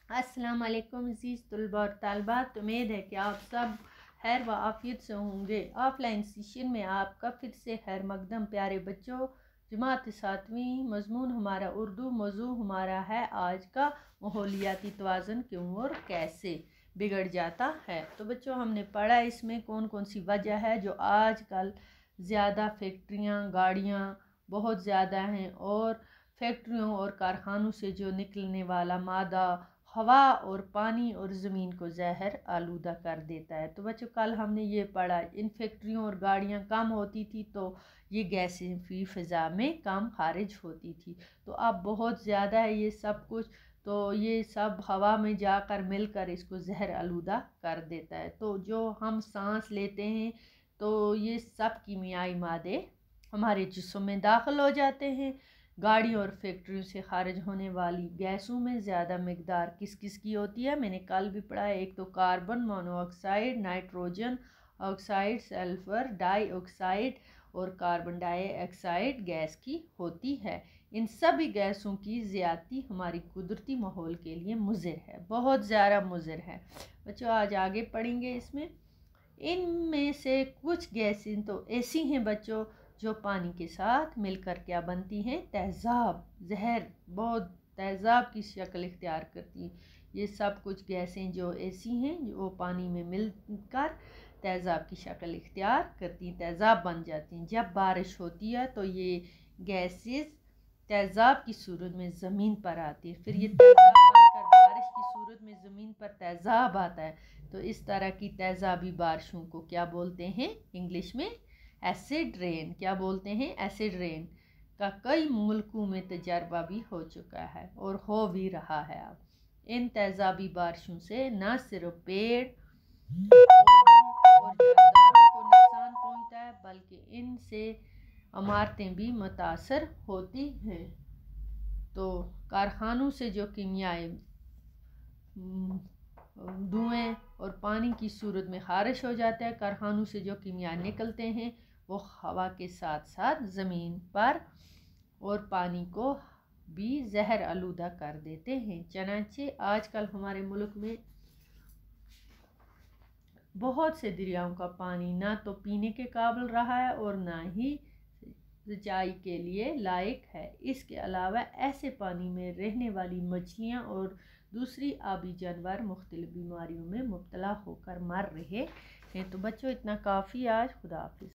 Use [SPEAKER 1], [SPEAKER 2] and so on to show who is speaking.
[SPEAKER 1] अस्सलाम वालेकुम अज़ीज़ तलबा और तालिबात। उम्मीद है कि आप सब खैर व आफियत से होंगे। ऑफलाइन सेशन में आपका फिर से खैर मकदम। प्यारे बच्चों, जमात 7वीं, मजमून हमारा उर्दू, मौजू हमारा है आज का माहौलियाती तवाज़ुन क्यों और कैसे बिगड़ जाता है। तो बच्चों, हमने पढ़ा इसमें कौन कौन सी वजह है जो आजकल ज़्यादा फैक्ट्रियाँ, गाड़ियाँ बहुत ज़्यादा हैं और फैक्ट्रियों और कारखानों से जो निकलने वाला मादा हवा और पानी और ज़मीन को जहर आलूदा कर देता है। तो बच्चों, कल हमने ये पढ़ा इन फैक्ट्रियों और गाड़ियाँ कम होती थी तो ये गैसें भी फ़िज़ा में कम खारिज होती थी। तो अब बहुत ज़्यादा है ये सब कुछ, तो ये सब हवा में जाकर मिलकर इसको जहर आलूदा कर देता है। तो जो हम सांस लेते हैं तो ये सब कीमियाई मादे हमारे जिस्म में दाखिल हो जाते हैं। गाड़ियों और फैक्ट्रियों से खारिज होने वाली गैसों में ज़्यादा मकदार किस किस की होती है, मैंने कल भी पढ़ा है। एक तो carbon monoxide, nitrogen oxide, sulphur dioxide और कार्बन डाइऑक्साइड गैस की होती है। इन सभी गैसों की ज़्यादती हमारी कुदरती माहौल के लिए मुज़र है, बहुत ज़्यादा मुज़र है। बच्चों, आज आगे पढ़ेंगे इसमें। इनमें से कुछ गैसें तो ऐसी हैं बच्चों जो पानी के साथ मिलकर क्या बनती हैं, तेज़ाब, जहर, बहुत तेज़ाब की शक्ल इख्तियार करती हैं। ये सब कुछ गैसें जो ऐसी हैं जो पानी में मिलकर तेज़ाब की शक्ल इख्तियार करती हैं, तेज़ाब बन जाती हैं। जब बारिश होती है तो ये गैसेस तेज़ाब की सूरत में ज़मीन पर आती है, फिर ये तेज़ाब बनकर बारिश की सूरत में ज़मीन पर तेज़ाब आता है। तो इस तरह की तेज़ाबी बारिशों को क्या बोलते हैं इंग्लिश में? Acid rain. क्या बोलते हैं? एसिड रेन का कई मुल्कों में तजर्बा भी हो चुका है और हो भी रहा है। अब इन तेज़ाबी बारिशों से न सिर्फ पेड़ और जानदारों को नुकसान पहुंचता है बल्कि इनसे इमारतें भी मुतासर होती हैं। तो कारखानों से जो कीमियाई धुएं और पानी की सूरत में खारिज हो जाता है, कारखानों से जो कीमिया निकलते हैं वो हवा के साथ साथ ज़मीन पर और पानी को भी जहर आलूदा कर देते हैं। चनाचे आजकल हमारे मुल्क में बहुत से दरियाओं का पानी ना तो पीने के काबिल रहा है और ना ही सिंचाई के लिए लायक है। इसके अलावा ऐसे पानी में रहने वाली मछलियाँ और दूसरी आबी जानवर मुख्तलिफ बीमारियों में मुब्तला होकर मर रहे हैं। तो बच्चों, इतना काफ़ी आज। खुदा हाफिज़।